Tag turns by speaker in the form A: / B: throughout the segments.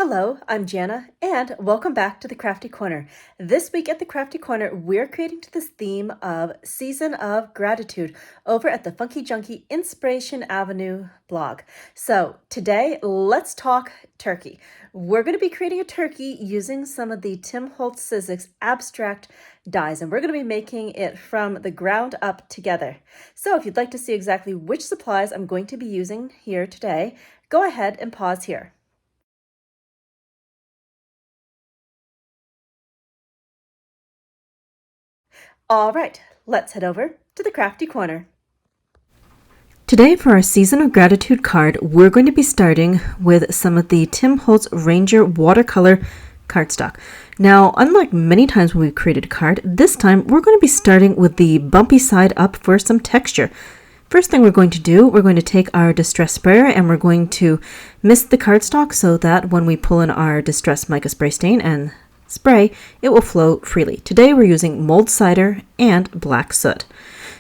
A: Hello, I'm Janna, and welcome back to the Crafty Corner. This week at the Crafty Corner, we're creating to this theme of Season of Gratitude over at the Funkie Junkie Inspiration Ave blog. So today, let's talk turkey. We're going to be creating a turkey using some of the Tim Holtz Sizzix abstract dies, and we're going to be making it from the ground up together. So if you'd like to see exactly which supplies I'm going to be using here today, go ahead and pause here. All right, let's head over to the Crafty Corner. Today for our Season of Gratitude card, we're going to be starting with some of the Tim Holtz Ranger watercolor cardstock. Now, unlike many times when we've created a card, this time we're going to be starting with the bumpy side up for some texture. First thing we're going to do, we're going to take our distress sprayer and we're going to mist the cardstock so that when we pull in our distress mica spray stain and spray, it will flow freely. Today we're using mulled cider and black soot.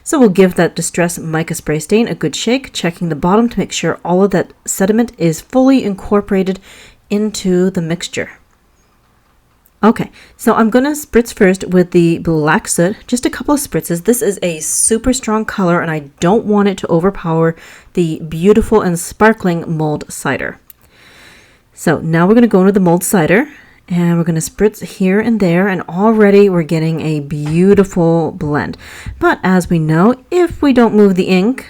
A: So we'll give that distress mica spray stain a good shake, checking the bottom to make sure all of that sediment is fully incorporated into the mixture. Okay, so I'm going to spritz first with the black soot, just a couple of spritzes. This is a super strong color and I don't want it to overpower the beautiful and sparkling mulled cider. So now we're going to go into the mulled cider. And we're going to spritz here and there, and already we're getting a beautiful blend. But as we know, if we don't move the ink,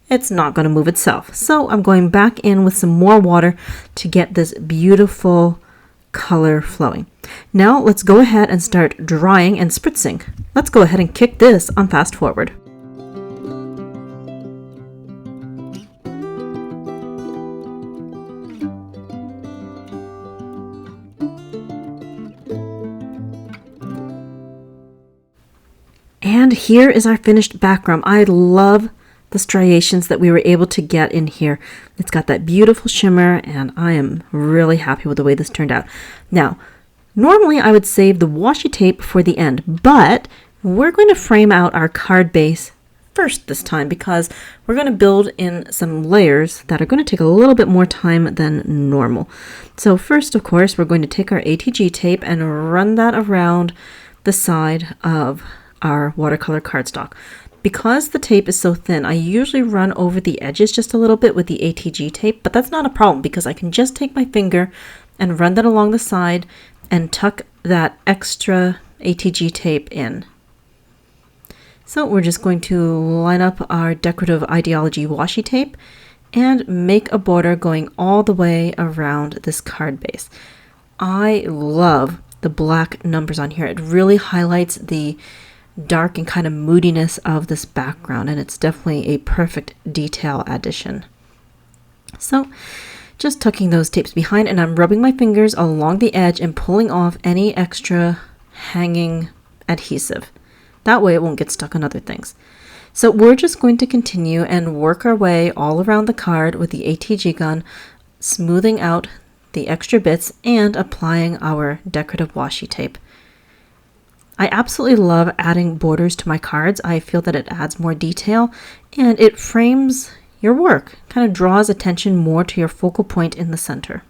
A: it's not going to move itself. So I'm going back in with some more water to get this beautiful color flowing. Now let's go ahead and start drying and spritzing. Let's go ahead and kick this on fast forward. And here is our finished background. I love the striations that we were able to get in here. It's got that beautiful shimmer and I am really happy with the way this turned out. Now, normally I would save the washi tape for the end, but we're going to frame out our card base first this time because we're going to build in some layers that are going to take a little bit more time than normal. So first, of course, we're going to take our ATG tape and run that around the side of our watercolor cardstock. Because the tape is so thin, I usually run over the edges just a little bit with the ATG tape, but that's not a problem because I can just take my finger and run that along the side and tuck that extra ATG tape in. So we're just going to line up our decorative Idea-ology washi tape and make a border going all the way around this card base. I love the black numbers on here. It really highlights the dark and kind of moodiness of this background, and it's definitely a perfect detail addition. So just tucking those tapes behind, and I'm rubbing my fingers along the edge and pulling off any extra hanging adhesive. That way it won't get stuck on other things. So we're just going to continue and work our way all around the card with the ATG gun, smoothing out the extra bits and applying our decorative washi tape. I absolutely love adding borders to my cards. I feel that it adds more detail and it frames your work, kind of draws attention more to your focal point in the center.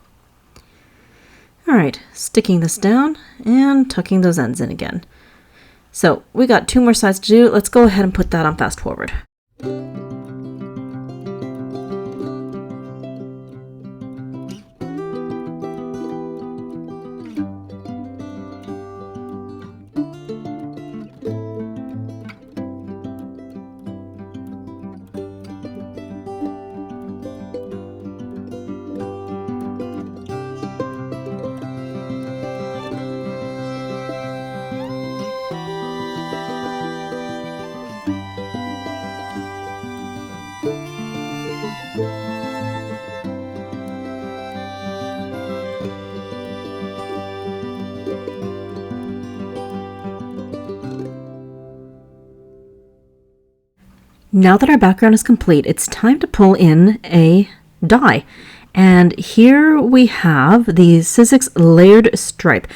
A: All right, sticking this down and tucking those ends in again. So we got 2 more sides to do. Let's go ahead and put that on fast forward. Now that our background is complete, it's time to pull in a die. And here we have the Sizzix Layered Stripe.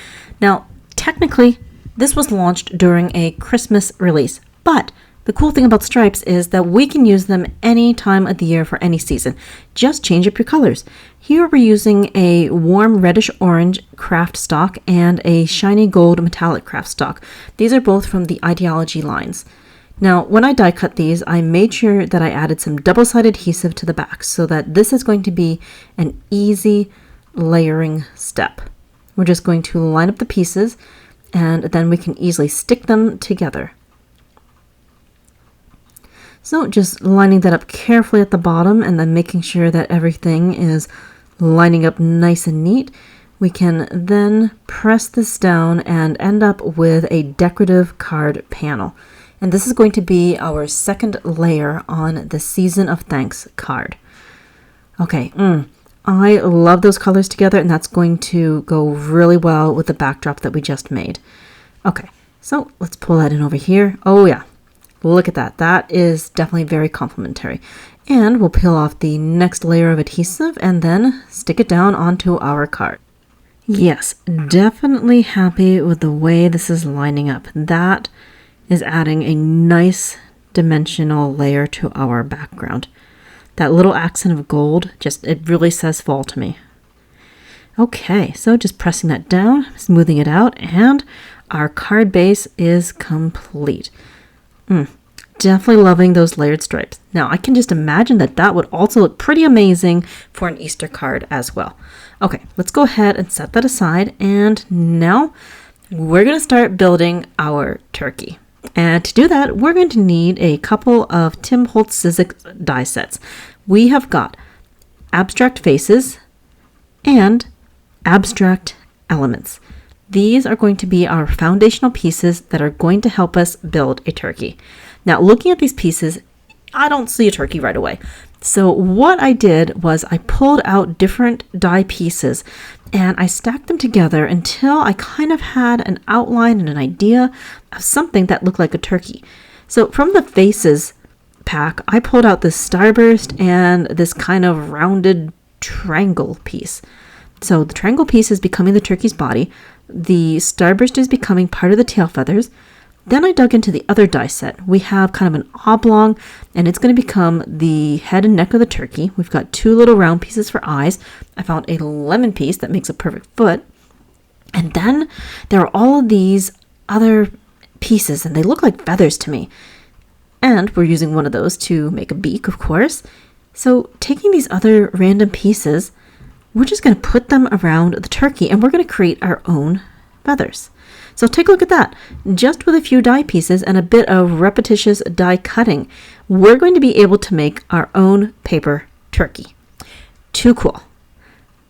A: Now, technically, this was launched during a Christmas release, but The cool thing about stripes is that we can use them any time of the year for any season. Just change up your colors. Here we're using a warm reddish orange kraft stock and a shiny gold metallic kraft stock. These are both from the Idea-ology lines. Now, when I die cut these, I made sure that I added some double-sided adhesive to the back so that this is going to be an easy layering step. We're just going to line up the pieces and then we can easily stick them together. So just lining that up carefully at the bottom and then making sure that everything is lining up nice and neat. We can then press this down and end up with a decorative card panel. And this is going to be our second layer on the Season of Thanks card. Okay, I love those colors together, and that's going to go really well with the backdrop that we just made. Okay, so let's pull that in over here. Oh yeah, look at that. That is definitely very complimentary. And we'll peel off the next layer of adhesive and then stick it down onto our card. Yes, definitely happy with the way this is lining up. That is adding a nice dimensional layer to our background. That little accent of gold, it really says fall to me. Okay, so just pressing that down, smoothing it out, and our card base is complete. Definitely loving those layered stripes. Now, I can just imagine that that would also look pretty amazing for an Easter card as well. Okay, let's go ahead and set that aside, and now we're going to start building our turkey. And to do that, we're going to need a couple of Tim Holtz Sizzix die sets. We have got abstract faces and abstract elements. These are going to be our foundational pieces that are going to help us build a turkey. Now, looking at these pieces, I don't see a turkey right away. So what I did was I pulled out different die pieces and I stacked them together until I kind of had an outline and an idea of something that looked like a turkey. So from the faces pack, I pulled out this starburst and this kind of rounded triangle piece. So the triangle piece is becoming the turkey's body. The starburst is becoming part of the tail feathers. Then I dug into the other die set. We have kind of an oblong, and it's going to become the head and neck of the turkey. We've got two little round pieces for eyes. I found a lemon piece that makes a perfect foot. And then there are all of these other pieces, and they look like feathers to me. And we're using one of those to make a beak, of course. So taking these other random pieces, we're just going to put them around the turkey, and we're going to create our own feathers. So take a look at that. Just with a few die pieces and a bit of repetitious die cutting, we're going to be able to make our own paper turkey. Too cool.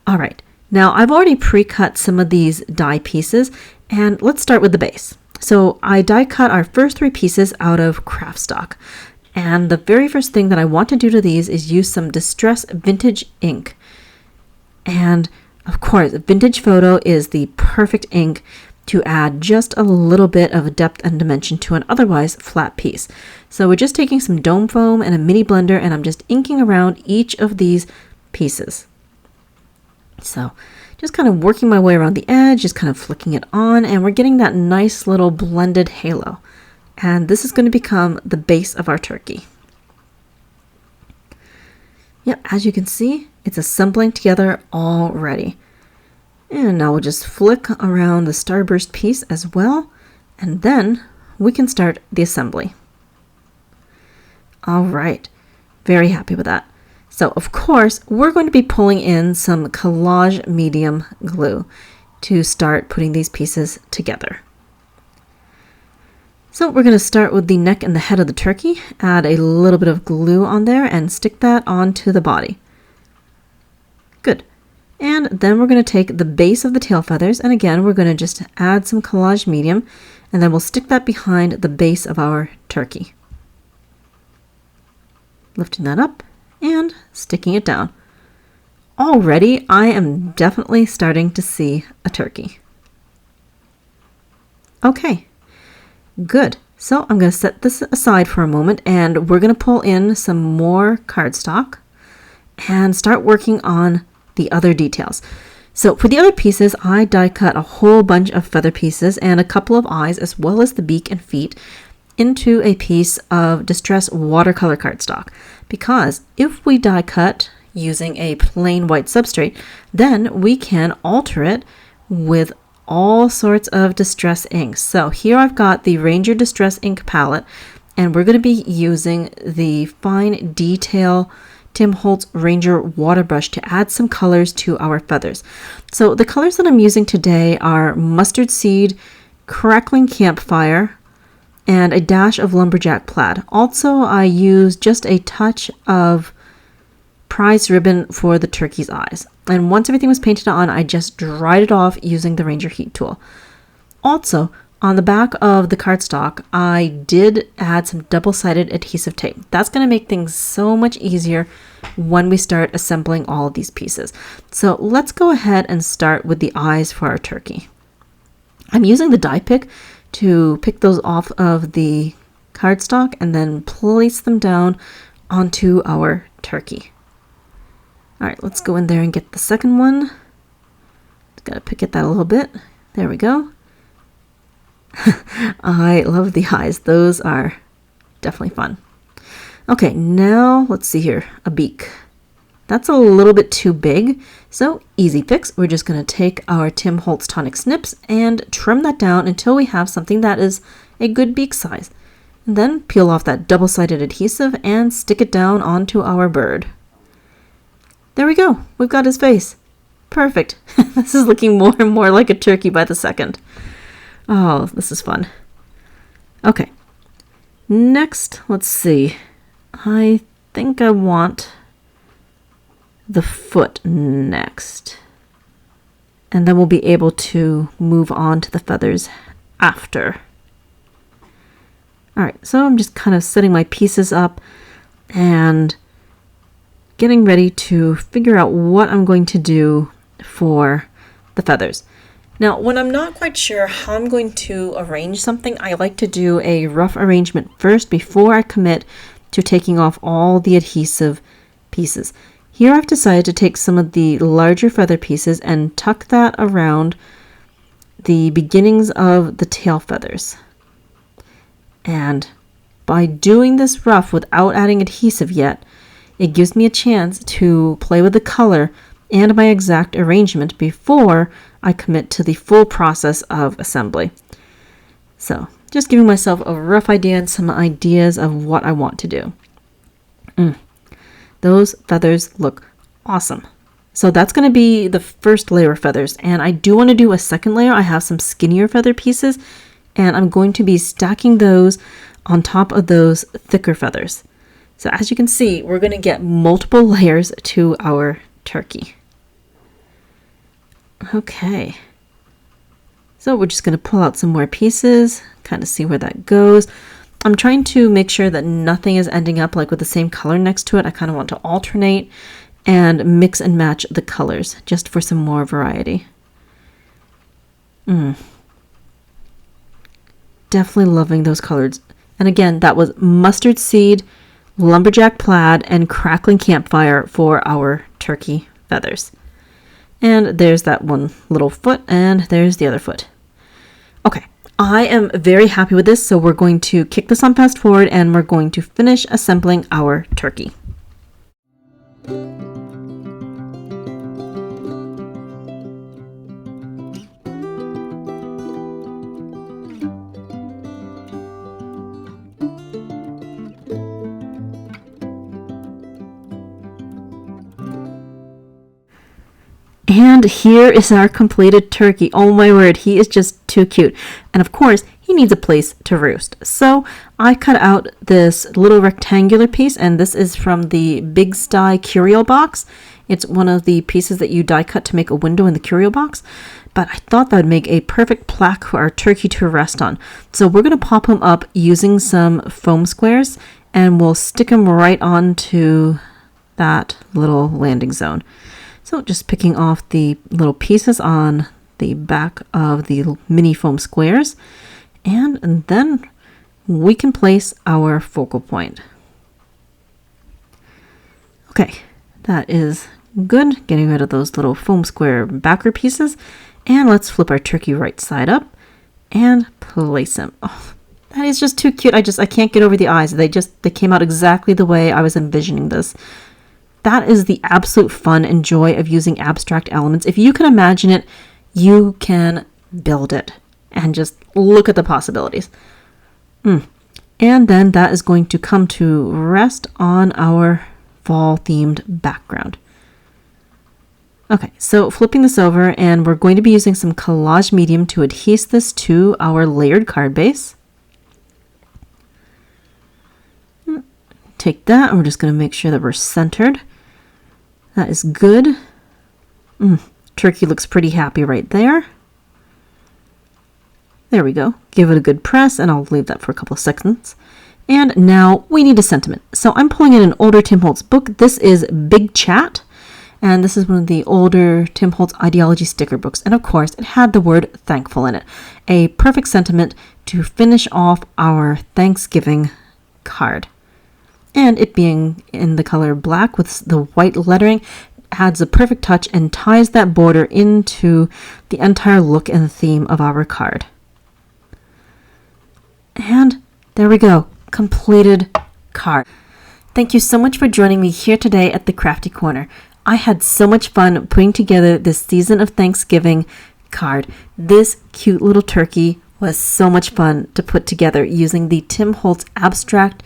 A: All right, now I've already pre-cut some of these die pieces, and let's start with the base. So I die cut our first three pieces out of kraft stock. And the very first thing that I want to do to these is use some Distress Vintage ink. And of course, Vintage Photo is the perfect ink to add just a little bit of depth and dimension to an otherwise flat piece. So we're just taking some dome foam and a mini blender, and I'm just inking around each of these pieces. So just kind of working my way around the edge, just kind of flicking it on, and we're getting that nice little blended halo. And this is going to become the base of our turkey. Yep, as you can see, it's assembling together already. And now we'll just flick around the starburst piece as well, and then we can start the assembly. All right, very happy with that. So of course, we're going to be pulling in some collage medium glue to start putting these pieces together. So we're going to start with the neck and the head of the turkey, add a little bit of glue on there and stick that onto the body. Good. And then we're going to take the base of the tail feathers, and again, we're going to just add some collage medium, and then we'll stick that behind the base of our turkey. Lifting that up and sticking it down. Already, I am definitely starting to see a turkey. Okay, good. So I'm going to set this aside for a moment, and we're going to pull in some more cardstock and start working on the other details. So for the other pieces, I die cut a whole bunch of feather pieces and a couple of eyes, as well as the beak and feet. into a piece of distress watercolor cardstock, because if we die cut using a plain white substrate, then we can alter it with all sorts of distress inks. So here I've got the Ranger Distress Ink palette, and we're going to be using the Fine Detail Tim Holtz Ranger water brush to add some colors to our feathers. So the colors that I'm using today are mustard seed, crackling campfire, and a dash of lumberjack plaid. Also, I use just a touch of prize ribbon for the turkey's eyes. And once everything was painted on, I just dried it off using the Ranger heat tool. Also, on the back of the cardstock, I did add some double-sided adhesive tape. That's going to make things so much easier when we start assembling all of these pieces. So let's go ahead and start with the eyes for our turkey. I'm using the die pick to pick those off of the cardstock and then place them down onto our turkey. All right, let's go in there and get the second one. Got to pick at that a little bit. There we go. I love the eyes. Those are definitely fun. Okay, now let's see here. A beak. That's a little bit too big, so easy fix. We're just going to take our Tim Holtz tonic snips and trim that down until we have something that is a good beak size. And then peel off that double-sided adhesive and stick it down onto our bird. There we go. We've got his face. Perfect. This is looking more and more like a turkey by the second. Oh, this is fun. Okay. Next, let's see. I think I want the foot next. And then we'll be able to move on to the feathers after. All right, so I'm just kind of setting my pieces up and getting ready to figure out what I'm going to do for the feathers. Now, when I'm not quite sure how I'm going to arrange something, I like to do a rough arrangement first before I commit to taking off all the adhesive pieces. Here I've decided to take some of the larger feather pieces and tuck that around the beginnings of the tail feathers. And by doing this rough without adding adhesive yet, it gives me a chance to play with the color and my exact arrangement before I commit to the full process of assembly. So, just giving myself a rough idea and some ideas of what I want to do. Those feathers look awesome. So that's going to be the first layer of feathers, and I do want to do a second layer. I have some skinnier feather pieces, and I'm going to be stacking those on top of those thicker feathers. So as you can see, we're going to get multiple layers to our turkey. Okay, so we're just going to pull out some more pieces, kind of see where that goes. I'm trying to make sure that nothing is ending up like with the same color next to it. I kind of want to alternate and mix and match the colors just for some more variety. Definitely loving those colors. And again, that was mustard seed, lumberjack plaid, and crackling campfire for our turkey feathers. And there's that one little foot, and there's the other foot. Okay, I am very happy with this, so we're going to kick this on fast forward, and we're going to finish assembling our turkey. And here is our completed turkey. Oh my word, he is just too cute. And of course, he needs a place to roost. So I cut out this little rectangular piece, and this is from the Big Sty Curio box. It's one of the pieces that you die cut to make a window in the curio box. But I thought that would make a perfect plaque for our turkey to rest on. So we're going to pop him up using some foam squares, and we'll stick him right onto that little landing zone. So just picking off the little pieces on the back of the mini foam squares, and then we can place our focal point. Okay, that is good. Getting rid of those little foam square backer pieces, and let's flip our turkey right side up and place him. Oh, That is just too cute. I can't get over the eyes. They came out exactly the way I was envisioning this. That is the absolute fun and joy of using abstract elements. If you can imagine it, you can build it. And just look at the possibilities. And then that is going to come to rest on our fall-themed background. Okay, so flipping this over, and we're going to be using some collage medium to adhere this to our layered card base. Take that, and we're just going to make sure that we're centered. That is good. Turkey looks pretty happy right there. There we go. Give it a good press, and I'll leave that for a couple of seconds. And now we need a sentiment. So I'm pulling in an older Tim Holtz book. This is Big Chat, and this is one of the older Tim Holtz Idea-ology sticker books. And of course, it had the word thankful in it. A perfect sentiment to finish off our Thanksgiving card. And it being in the color black with the white lettering adds a perfect touch and ties that border into the entire look and theme of our card. And there we go, completed card. Thank you so much for joining me here today at the Crafty Corner. I had so much fun putting together this season of Thanksgiving card. This cute little turkey was so much fun to put together using the Tim Holtz abstract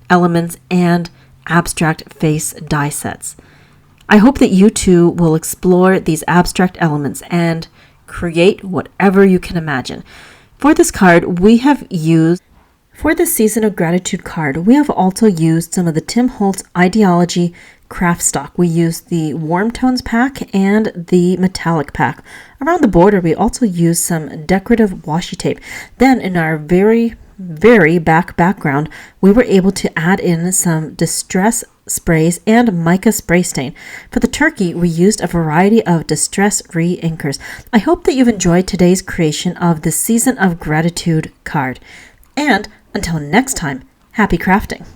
A: elements and abstract face die sets. I hope that you too will explore these abstract elements and create whatever you can imagine. For this card, for this Season of Gratitude card, we have also used some of the Tim Holtz Idea-ology craft stock. We used the Warm Tones pack and the Metallic pack. Around the border, we also used some decorative washi tape. Then in our very background, we were able to add in some distress sprays and mica spray stain. For the turkey, we used a variety of distress reinkers. I hope that you've enjoyed today's creation of the Season of Gratitude card. And until next time, happy crafting!